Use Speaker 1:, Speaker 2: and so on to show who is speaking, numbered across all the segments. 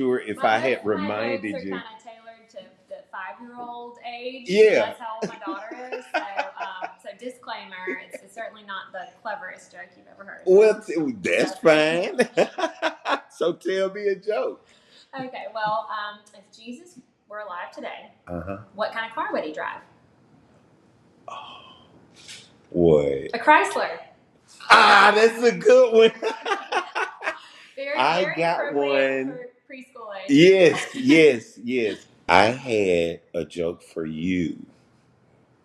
Speaker 1: Sure, if I had reminded
Speaker 2: jokes are
Speaker 1: you.
Speaker 2: kind of tailored to the 5-year-old age.
Speaker 1: Yeah.
Speaker 2: That's how old my daughter is. So disclaimer: it's certainly not the cleverest joke you've ever heard.
Speaker 1: Well, that's fine. So tell me a joke.
Speaker 2: Okay. Well, if Jesus were alive today, what kind of car would he drive?
Speaker 1: What?
Speaker 2: A Chrysler.
Speaker 1: Ah, that's a good one. I
Speaker 2: Very
Speaker 1: got
Speaker 2: appropriate
Speaker 1: one.
Speaker 2: for preschool age.
Speaker 1: Yes. I had a joke for you.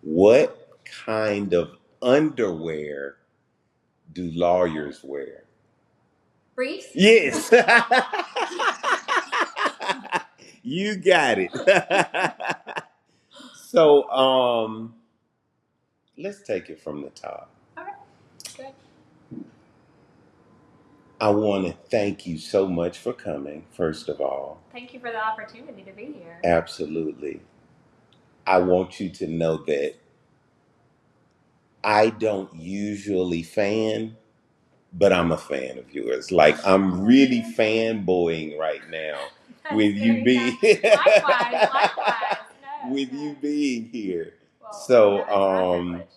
Speaker 1: What kind of underwear do lawyers wear?
Speaker 2: Briefs?
Speaker 1: Yes. You got it. So, let's take it from the top.
Speaker 2: All right. Good.
Speaker 1: I want to thank you so much for coming, first of all.
Speaker 2: Thank you for the opportunity to be here.
Speaker 1: Absolutely. I want you to know that I don't usually fan, but I'm a fan of yours. Like, I'm really fanboying right now with you being
Speaker 2: likewise. No,
Speaker 1: with
Speaker 2: no.
Speaker 1: you being here.
Speaker 2: Well,
Speaker 1: So,
Speaker 2: it's my privilege.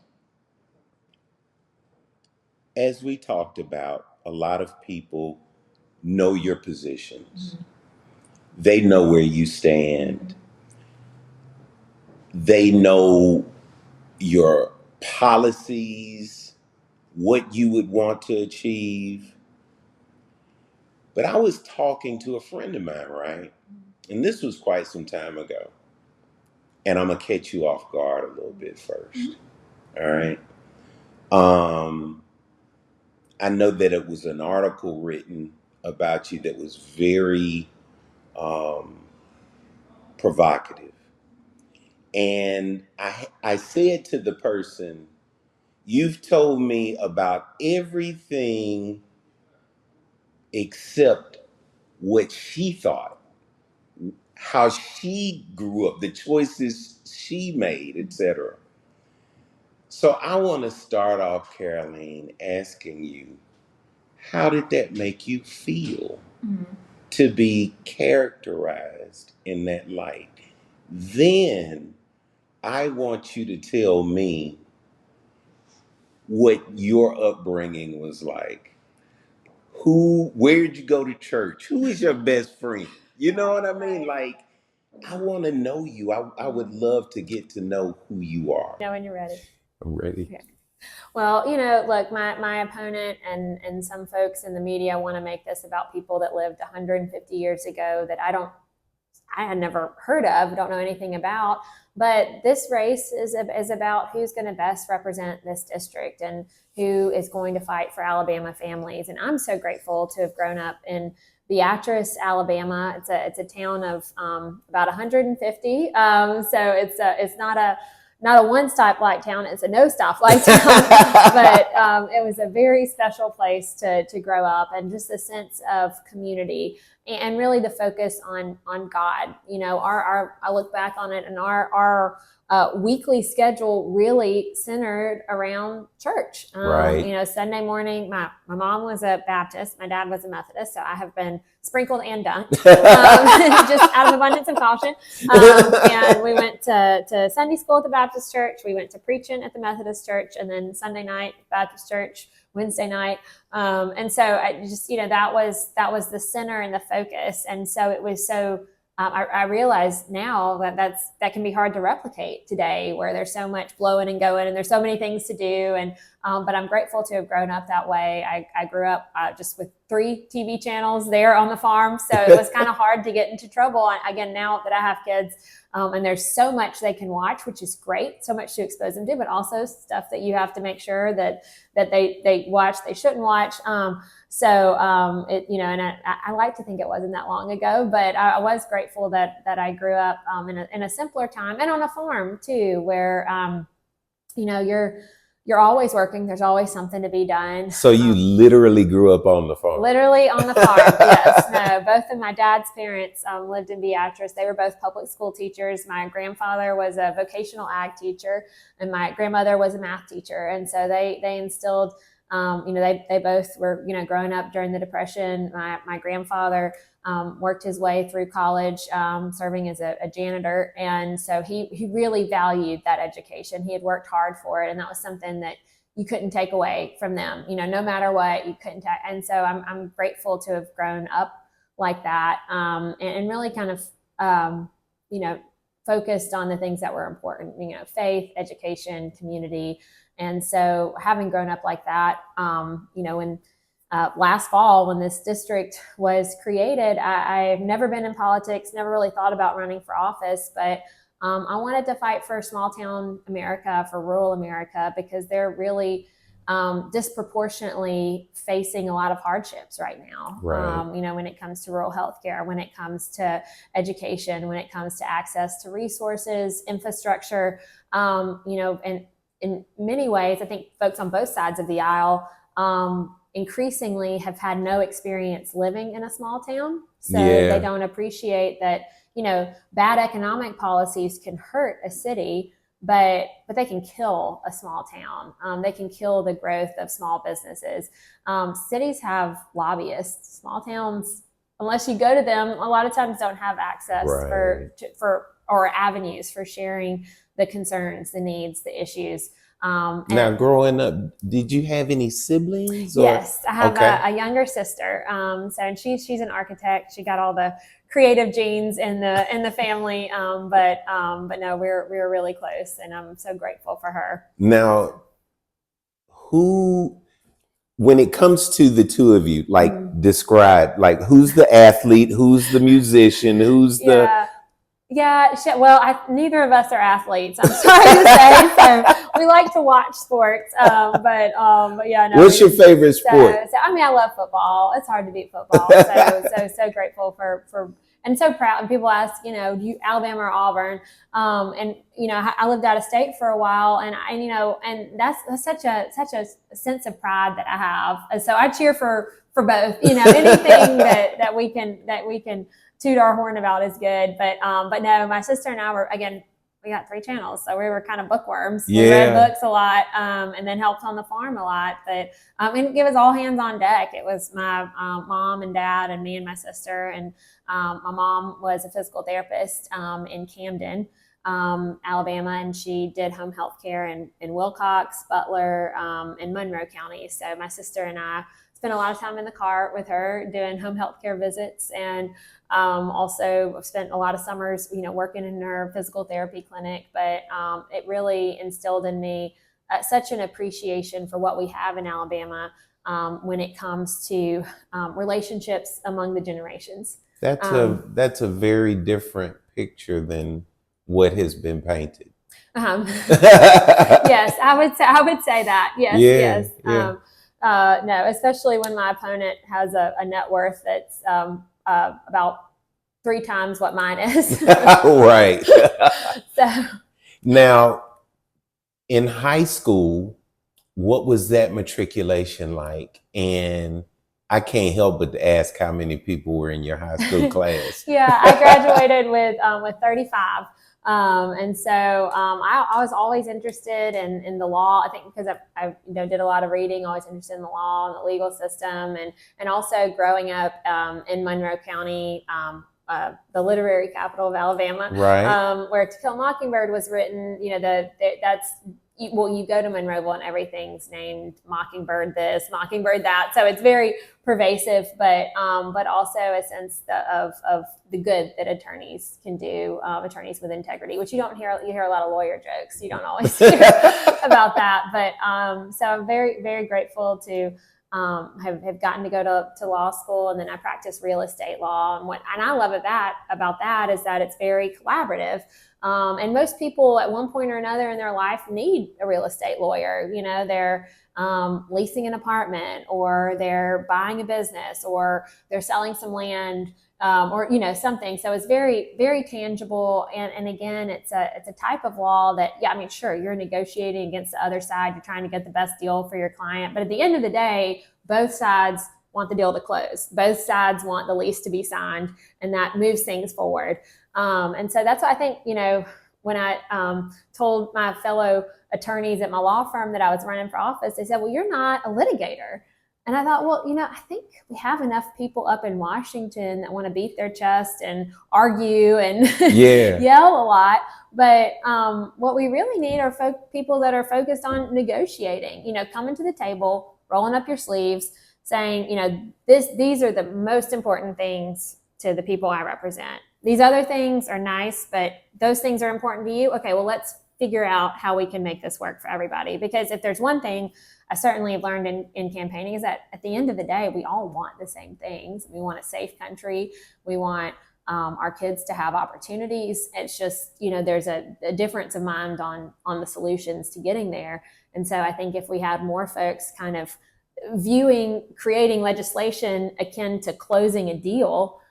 Speaker 1: as we talked about, a lot of people know your positions.
Speaker 2: Mm-hmm.
Speaker 1: They know where you stand. They know your policies, what you would want to achieve. But I was talking to a friend of mine, right? And this was quite some time ago. And I'm going to catch you off guard a little bit first. All right. I know that it was an article written about you that was very um, provocative. And I said to the person, you've told me about everything except what she thought, how she grew up, the choices she made, etc. So I want to start off, Caroleen, asking you, how did that make you feel to be characterized in that light? Then I want you to tell me what your upbringing was like. Where'd you go to church? Who is your best friend? You know what I mean? Like, I want to know you. I would love to get to know who you are.
Speaker 2: Know when you're ready.
Speaker 1: I'm ready.
Speaker 2: Okay. Well, look, my opponent and some folks in the media want to make this about people that lived 150 years ago that I had never heard of, don't know anything about. But this race is about who's going to best represent this district and who is going to fight for Alabama families. And I'm so grateful to have grown up in Beatrice, Alabama. It's a town of about 150. So it's not a one stoplight town, it's a no stoplight town. But it was a very special place to grow up, and just a sense of community and really the focus on God. I look back on it, and our weekly schedule really centered around church.
Speaker 1: Right.
Speaker 2: Sunday morning, my mom was a Baptist, my dad was a Methodist, so I have been sprinkled and dunked, just out of abundance of caution. And we went to Sunday school at the Baptist church. We went to preaching at the Methodist church, and then Sunday night, Baptist church, Wednesday night. And so I just, that was the center and the focus. And so it was so, I realize now that can be hard to replicate today, where there's so much blowing and going and there's so many things to do. And, but I'm grateful to have grown up that way. I grew up just with 3 TV channels there on the farm. So it was kind of hard to get into trouble. Again, now that I have kids, and there's so much they can watch, which is great, so much to expose them to, but also stuff that you have to make sure that they watch, they shouldn't watch. And I like to think it wasn't that long ago, but I was grateful that I grew up in a simpler time, and on a farm too, where you're always working. There's always something to be done.
Speaker 1: So you literally grew up on the farm?
Speaker 2: Literally on the farm, yes. No, both of my dad's parents lived in Beatrice. They were both public school teachers. My grandfather was a vocational ag teacher, and my grandmother was a math teacher. And so they instilled, they both were, growing up during the Depression. My grandfather worked his way through college, serving as a janitor. And so he really valued that education. He had worked hard for it. And that was something that you couldn't take away from them, no matter what, you couldn't take. And so I'm grateful to have grown up like that, and really kind of, focused on the things that were important, faith, education, community. And so having grown up like that, when last fall, when this district was created, I've never been in politics, never really thought about running for office, but I wanted to fight for small town America, for rural America, because they're really disproportionately facing a lot of hardships right now.
Speaker 1: Right.
Speaker 2: When it comes to rural healthcare, when it comes to education, when it comes to access to resources, infrastructure, and in many ways, I think folks on both sides of the aisle increasingly have had no experience living in a small town. So they don't appreciate that, bad economic policies can hurt a city, but they can kill a small town. They can kill the growth of small businesses. Cities have lobbyists. Small towns, unless you go to them, a lot of times don't have access or avenues for sharing the concerns, the needs, the issues.
Speaker 1: Now, growing up, did you have any siblings?
Speaker 2: Yes, I have a younger sister. And she's an architect. She got all the creative genes in the family. But no, we're really close, and I'm so grateful for her.
Speaker 1: Now, when it comes to the two of you, describe, who's the athlete, who's the musician, who's the...
Speaker 2: Yeah, well, neither of us are athletes, I'm sorry to say. So we like to watch sports, but yeah. No,
Speaker 1: what's your favorite sport?
Speaker 2: I love football. It's hard to beat football. So grateful for, and so proud. And people ask, do you Alabama or Auburn? And I lived out of state for a while, and and that's such a sense of pride that I have. And so I cheer for both. Anything that we can toot our horn about is good, but no, my sister and I we got 3 channels, so we were kind of bookworms. We read books a lot, and then helped on the farm a lot. But and it was all hands on deck. It was my mom and dad and me and my sister, and my mom was a physical therapist in Camden, Alabama, and she did home health care in Wilcox, Butler, and Monroe counties. So my sister and I spent a lot of time in the car with her doing home health care visits, and also spent a lot of summers, working in her physical therapy clinic. But it really instilled in me such an appreciation for what we have in Alabama when it comes to relationships among the generations.
Speaker 1: That's a very different picture than what has been painted.
Speaker 2: Yes, I would say that. Yes. No, especially when my opponent has a net worth that's about 3 times what mine is.
Speaker 1: Right.
Speaker 2: So
Speaker 1: now, in high school, what was that matriculation like? And I can't help but to ask how many people were in your high school class.
Speaker 2: Yeah, I graduated with 35. And so I was always interested in the law. I think because I did a lot of reading, always interested in the law and the legal system, and also growing up in Monroe County, the literary capital of Alabama,
Speaker 1: right?
Speaker 2: Where To Kill a Mockingbird was written. You go to Monroeville and everything's named Mockingbird this, Mockingbird that. So it's very pervasive, but also a sense of the good that attorneys can do, attorneys with integrity, which you don't hear. You hear a lot of lawyer jokes. You don't always hear about that. But so I'm very, very grateful to have gotten to go to law school, and then I practice real estate law. And I love about that is that it's very collaborative. And most people at one point or another in their life need a real estate lawyer. They're leasing an apartment, or they're buying a business, or they're selling some land, or something. So it's very, very tangible. And again, it's a type of law that, sure, you're negotiating against the other side. You're trying to get the best deal for your client. But at the end of the day, both sides want the deal to close. Both sides want the lease to be signed, and that moves things forward. And so that's what I think, when I told my fellow attorneys at my law firm that I was running for office, they said, well, you're not a litigator. And I thought, well, I think we have enough people up in Washington that want to beat their chest and argue and yell a lot. But what we really need are people that are focused on negotiating, coming to the table, rolling up your sleeves, saying, these are the most important things to the people I represent. These other things are nice, but those things are important to you. Okay, well, let's figure out how we can make this work for everybody. Because if there's one thing I certainly have learned in campaigning is that at the end of the day, we all want the same things. We want a safe country. We want our kids to have opportunities. It's just, there's a difference of mind on the solutions to getting there. And so I think if we had more folks kind of creating legislation akin to closing a deal,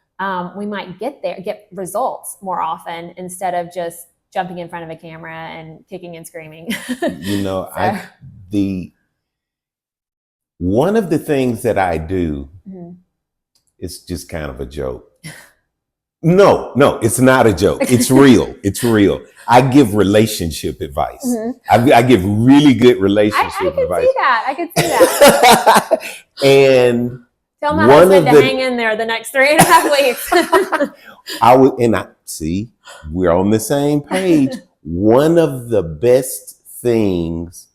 Speaker 2: we might get results more often instead of just jumping in front of a camera and kicking and screaming.
Speaker 1: One of the things that I do is just kind of a joke. No, it's not a joke. It's real. It's real. I give relationship advice. I give really good relationship advice.
Speaker 2: I could see that.
Speaker 1: And
Speaker 2: tell my husband to hang in there the next 3.5 weeks.
Speaker 1: See, we're on the same page. One of the best things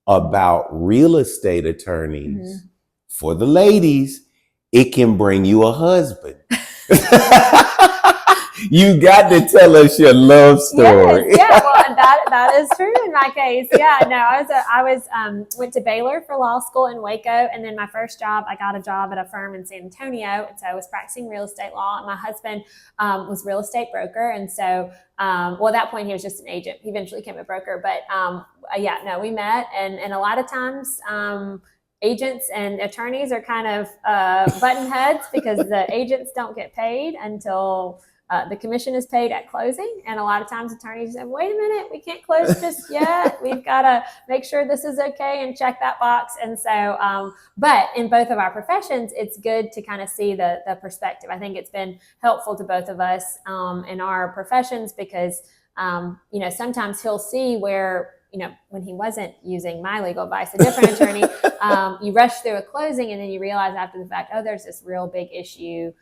Speaker 1: about real estate attorneys for the ladies, it can bring you a husband. You got to tell us your love story.
Speaker 2: Yes, well, that is true in my case. Yeah, no, I went to Baylor for law school in Waco, and then my first job, I got a job at a firm in San Antonio, and so I was practicing real estate law. And my husband was a real estate broker, and so at that point he was just an agent. He eventually became a broker, but we met, and a lot of times. Agents and attorneys are kind of button heads because the agents don't get paid until the commission is paid at closing. And a lot of times attorneys say, wait a minute, we can't close just yet. We've got to make sure this is okay and check that box. And so, but in both of our professions, it's good to kind of see the perspective. I think it's been helpful to both of us in our professions because, sometimes he'll see where, when he wasn't using my legal advice, a different attorney, you rush through a closing and then you realize after the fact, there's this real big issue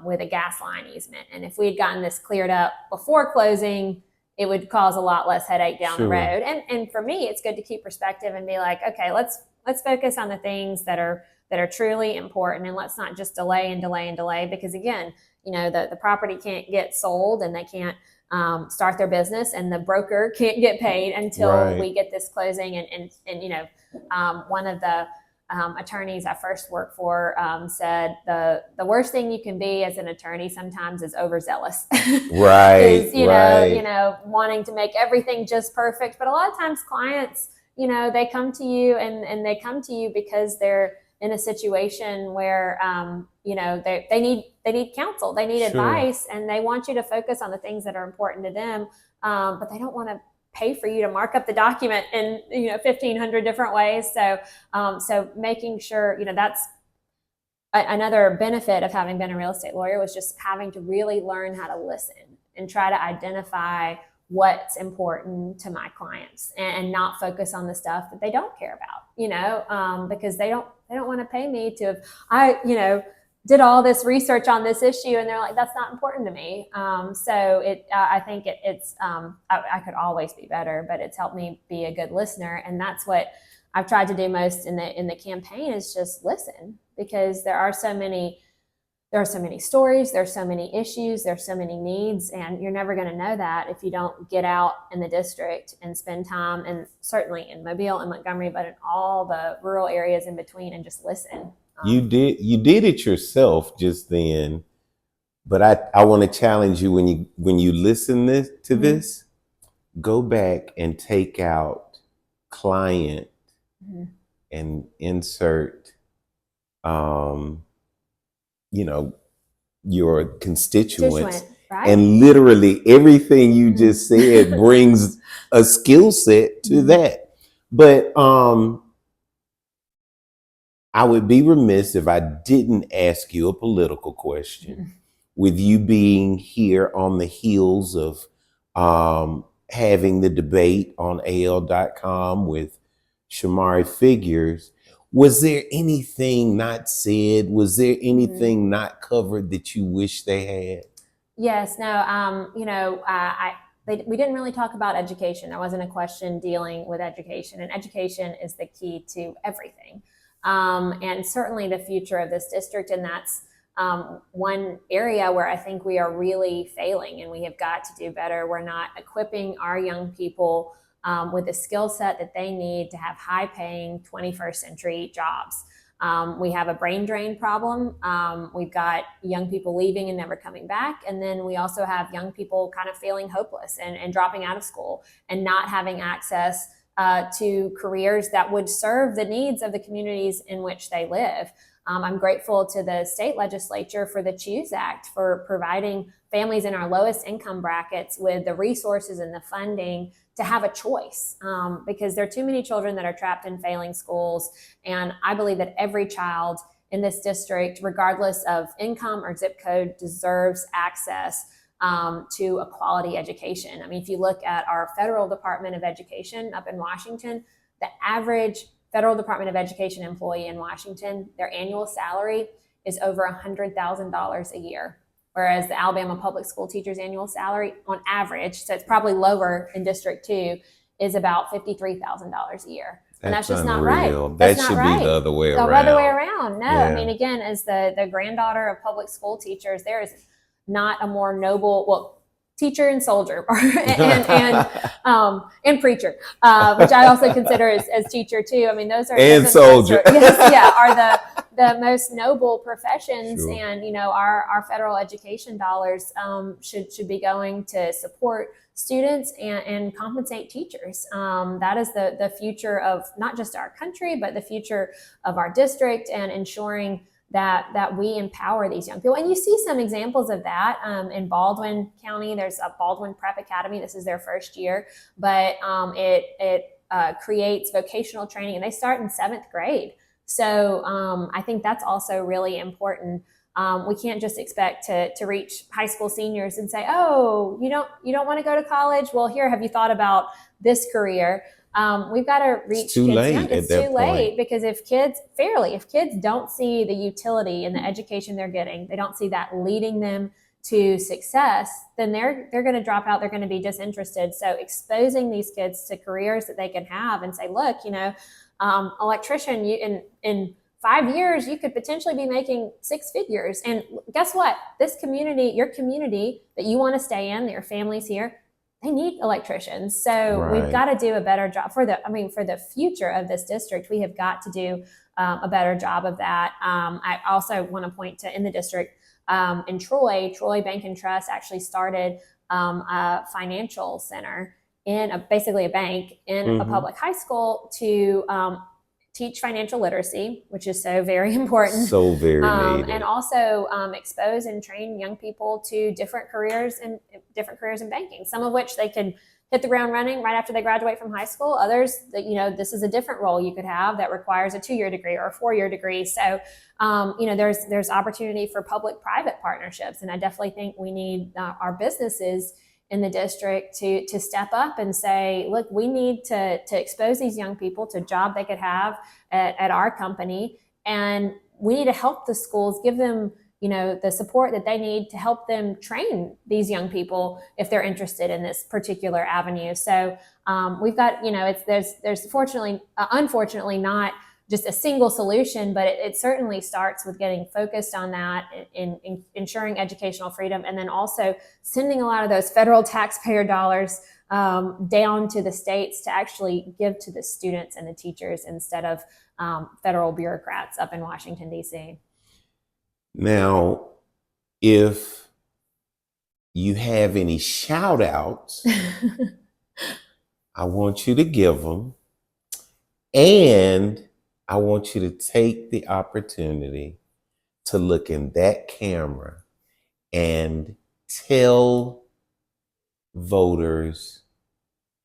Speaker 2: with a gas line easement. And if we had gotten this cleared up before closing, it would cause a lot less headache down the road. And for me, it's good to keep perspective and be like, okay, let's focus on the things that are truly important, and let's not just delay because again, the property can't get sold and they can't start their business, and the broker can't get paid until we get this closing. And one of the attorneys I first worked for said the worst thing you can be as an attorney sometimes is overzealous. Wanting to make everything just perfect. But a lot of times clients, they come to you and they come to you because they're in a situation where they need counsel, they need advice, and they want you to focus on the things that are important to them, but they don't want to pay for you to mark up the document in 1,500 different ways. So making sure that's another benefit of having been a real estate lawyer, was just having to really learn how to listen and try to identify what's important to my clients and not focus on the stuff that they don't care about, because they don't want to pay me to have, did all this research on this issue and they're like, that's not important to me. I think it's, I could always be better, but it's helped me be a good listener. And that's what I've tried to do most in the campaign, is just listen, because there are so many stories, there's so many issues, there's so many needs, and you're never going to know that if you don't get out in the district and spend time, and certainly in Mobile and Montgomery, but in all the rural areas in between, and just listen.
Speaker 1: You did it yourself just then, but I want to challenge you when you listen to this, go back and take out client and insert your constituents,
Speaker 2: right?
Speaker 1: And literally everything you just said brings a skill set to that. But I would be remiss if I didn't ask you a political question. With you being here on the heels of having the debate on AL.com with Shamari Figures, Was there anything not said? Was there anything
Speaker 2: Mm-hmm.
Speaker 1: not covered that you wish they had?
Speaker 2: Yes, no, we didn't really talk about education. There wasn't a question dealing with education, and education is the key to everything. And certainly the future of this district, and that's one area where I think we are really failing, and we have got to do better. We're not equipping our young people with the skill set that they need to have high-paying 21st century jobs. We have a brain drain problem. We've got young people leaving and never coming back. And then we also have young people kind of feeling hopeless and dropping out of school and not having access to careers that would serve the needs of the communities in which they live. I'm grateful to the state legislature for the CHOOSE Act for providing families in our lowest income brackets with the resources and the funding to have a choice, because there are too many children that are trapped in failing schools. And I believe that every child in this district, regardless of income or zip code, deserves access to a quality education. I mean, if you look at our federal Department of Education up in Washington, the average federal Department of Education employee in Washington, their annual salary is over $100,000 a year. Whereas the Alabama public school teacher's annual salary on average, so it's probably lower in District 2, is about $53,000 a year. And that's just not right.
Speaker 1: That should be the other way around.
Speaker 2: The other way around. No, yeah. I mean, again, as the granddaughter of public school teachers, there is not a more noble, well, teacher and soldier and preacher, which I also consider as teacher too. I mean, those are
Speaker 1: and soldier.
Speaker 2: Are the most noble professions. Sure. And our federal education dollars should be going to support students and compensate teachers. That is the future of not just our country, but the future of our district, and ensuring that we empower these young people. And you see some examples of that in Baldwin County. There's a Baldwin Prep Academy. This is their first year, but it creates vocational training, and they start in 7th grade. So I think that's also really important. We can't just expect to reach high school seniors and say, "Oh, you don't want to go to college? Well, here, have you thought about this career?" We've got to reach
Speaker 1: kids young. It's too late,
Speaker 2: because if kids don't see the utility in the education they're getting, they don't see that leading them to success, then they're going to drop out. They're going to be disinterested. So exposing these kids to careers that they can have, and say, look, electrician, in 5 years, you could potentially be making 6 figures. And guess what? This community, your community that you want to stay in, that your family's here, they need electricians. So right. We've got to do a better job for the future of this district. We have got to do a better job of that. I also want to point to, in the district, in Troy Bank and Trust actually started a financial center in basically a bank in a public high school to teach financial literacy, which is so very important.
Speaker 1: So very needed.
Speaker 2: And also expose and train young people to different careers in banking, some of which they can hit the ground running right after they graduate from high school. Others, this is a different role you could have that requires a 2-year degree or a 4-year degree. So, there's opportunity for public-private partnerships. And I definitely think we need our businesses in the district to step up and say, look, we need to expose these young people to a job they could have at our company. And we need to help the schools, give them, the support that they need to help them train these young people if they're interested in this particular avenue. So we've got, there's unfortunately not just a single solution, but it certainly starts with getting focused on that, in ensuring educational freedom, and then also sending a lot of those federal taxpayer dollars down to the states to actually give to the students and the teachers instead of federal bureaucrats up in Washington, D.C.
Speaker 1: Now, if you have any shout outs, I want you to give them, and I want you to take the opportunity to look in that camera and tell voters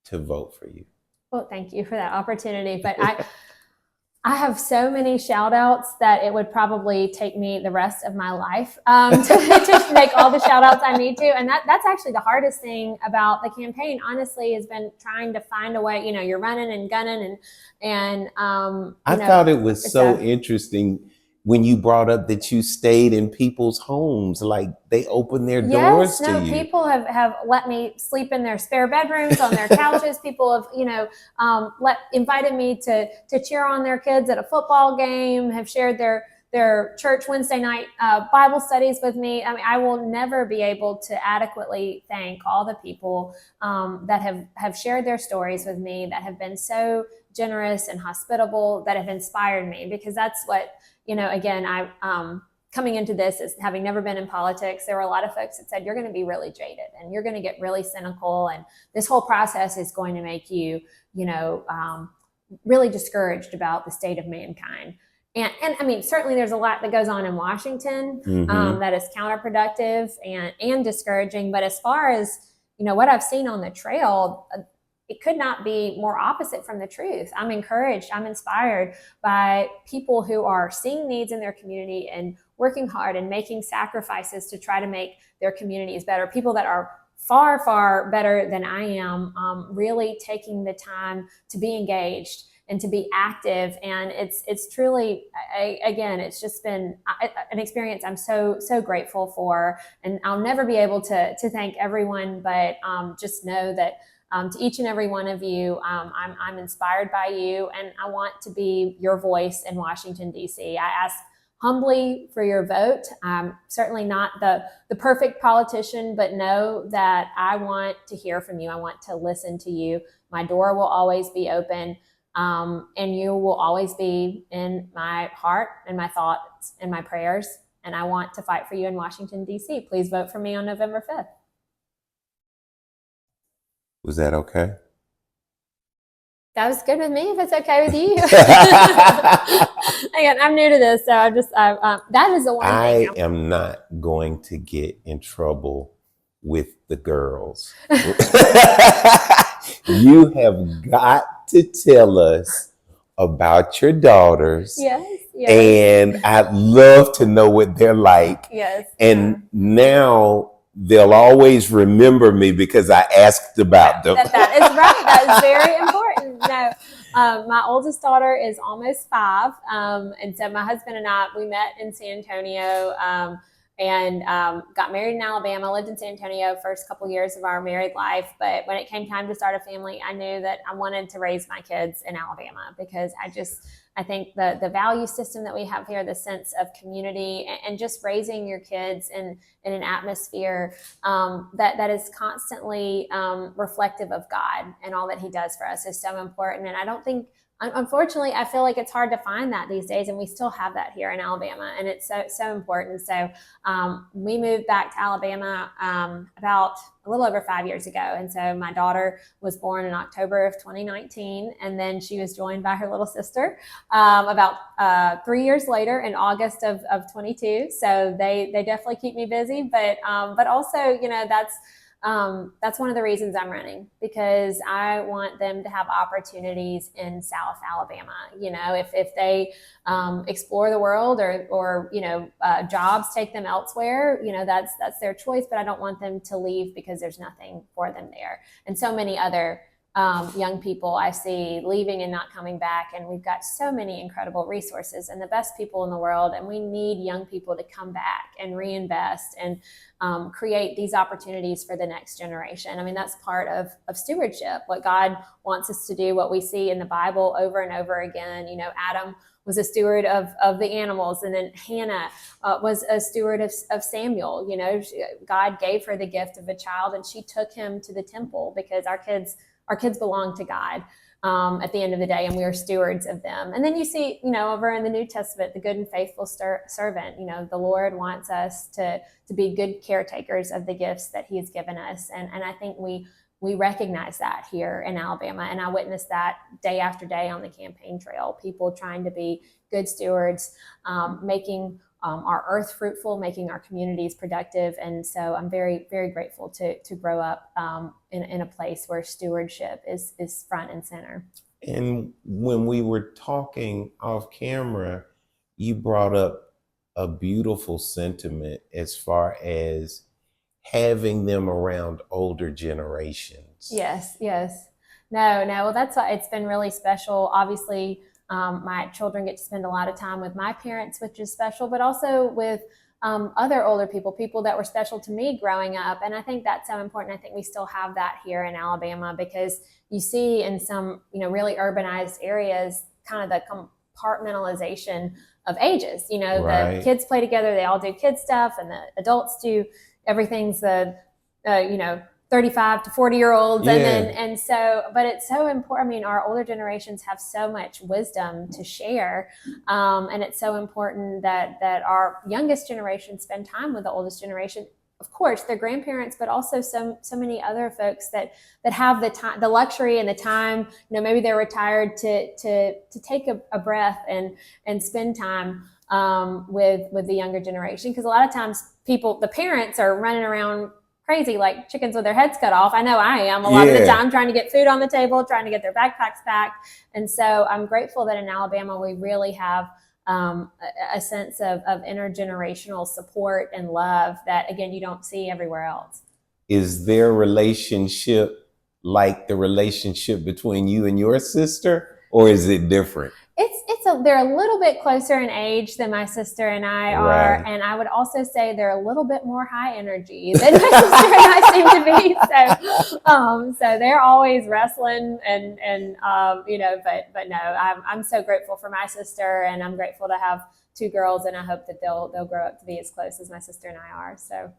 Speaker 1: to vote for you.
Speaker 2: Well, thank you for that opportunity. But I have so many shout outs that it would probably take me the rest of my life to make all the shout outs I need to. And that's actually the hardest thing about the campaign, honestly, has been trying to find a way. You're running and gunning and
Speaker 1: I thought it was so interesting when you brought up that you stayed in people's homes, like they opened their doors to you.
Speaker 2: People have let me sleep in their spare bedrooms, on their couches. People have, invited me to cheer on their kids at a football game, have shared their church Wednesday night Bible studies with me. I mean, I will never be able to adequately thank all the people that have shared their stories with me, that have been so generous and hospitable, that have inspired me, because that's what, again, coming into this as having never been in politics, there were a lot of folks that said, you're going to be really jaded and you're going to get really cynical. And this whole process is going to make you, really discouraged about the state of mankind. And I mean, certainly there's a lot that goes on in Washington that is counterproductive and discouraging. But as far as, what I've seen on the trail, it could not be more opposite from the truth. I'm encouraged, I'm inspired by people who are seeing needs in their community and working hard and making sacrifices to try to make their communities better. People that are far, far better than I am, really taking the time to be engaged and to be active. And it's truly, again, it's just been an experience I'm so grateful for. And I'll never be able to thank everyone, but just know that to each and every one of you, I'm inspired by you, and I want to be your voice in Washington, D.C. I ask humbly for your vote. I'm certainly not the perfect politician, but know that I want to hear from you. I want to listen to you. My door will always be open, and you will always be in my heart and my thoughts and my prayers, and I want to fight for you in Washington, D.C. Please vote for me on November 5th.
Speaker 1: Was that okay?
Speaker 2: That was good with me, if it's okay with you. Again, I'm new to this, so that is the one thing.
Speaker 1: I am not going to get in trouble with the girls. You have got to tell us about your daughters.
Speaker 2: Yes.
Speaker 1: And I'd love to know what they're like.
Speaker 2: Yes.
Speaker 1: And now they'll always remember me because I asked about them.
Speaker 2: That is right. That is very important. No, my oldest daughter is almost 5. And so my husband and I, we met in San Antonio and got married in Alabama. Lived in San Antonio first couple years of our married life. But when it came time to start a family, I knew that I wanted to raise my kids in Alabama, because I think the value system that we have here, the sense of community, and just raising your kids in an atmosphere that is constantly reflective of God and all that He does for us is so important. And I don't think, unfortunately, I feel like it's hard to find that these days, and we still have that here in Alabama, and it's so important. So we moved back to Alabama about a little over 5 years ago, and so my daughter was born in October of 2019, and then she was joined by her little sister about 3 years later in August of 22. So they definitely keep me busy, but also, that's one of the reasons I'm running, because I want them to have opportunities in South Alabama. If they explore the world or jobs take them elsewhere, that's their choice, but I don't want them to leave because there's nothing for them there. And so many other young people I see leaving and not coming back. And we've got so many incredible resources and the best people in the world. And we need young people to come back and reinvest and create these opportunities for the next generation. I mean, that's part of stewardship, what God wants us to do, what we see in the Bible over and over again. Adam was a steward of the animals, and then Hannah was a steward of Samuel. God gave her the gift of a child, and she took him to the temple, because our kids belong to God at the end of the day, and we are stewards of them. And then you see, over in the New Testament, the good and faithful servant. The Lord wants us to be good caretakers of the gifts that He has given us, and I think we recognize that here in Alabama, and I witness that day after day on the campaign trail. People trying to be good stewards, making our earth fruitful, making our communities productive. And so I'm very, very grateful to grow up in a place where stewardship is front and center.
Speaker 1: And when we were talking off camera, you brought up a beautiful sentiment as far as having them around older generations.
Speaker 2: Yes, yes. No, no. Well, that's why it's been really special. Obviously, my children get to spend a lot of time with my parents, which is special, but also with other older people, people that were special to me growing up. And I think that's so important. I think we still have that here in Alabama because you see in some, really urbanized areas, kind of the compartmentalization of ages. The kids play together, they all do kid stuff, and the adults do everything's the, 35 to 40-year-olds.
Speaker 1: Yeah.
Speaker 2: And so, but it's so important. I mean, our older generations have so much wisdom to share. And it's so important that our youngest generation spend time with the oldest generation. Of course, their grandparents, but also so many other folks that have the time, the luxury and the time, maybe they're retired to take a breath and spend time with the younger generation. Because a lot of times the parents are running around crazy like chickens with their heads cut off. I know I am a lot of the time, trying to get food on the table, trying to get their backpacks packed. And so I'm grateful that in Alabama we really have a sense of intergenerational support and love that, again, you don't see everywhere else.
Speaker 1: Is their relationship like the relationship between you and your sister, or is it different?
Speaker 2: They're a little bit closer in age than my sister and I are, right. And I would also say they're a little bit more high energy than my sister and I seem to be. So they're always wrestling, and but no, I'm so grateful for my sister, and I'm grateful to have two girls, and I hope that they'll grow up to be as close as my sister and I are. So.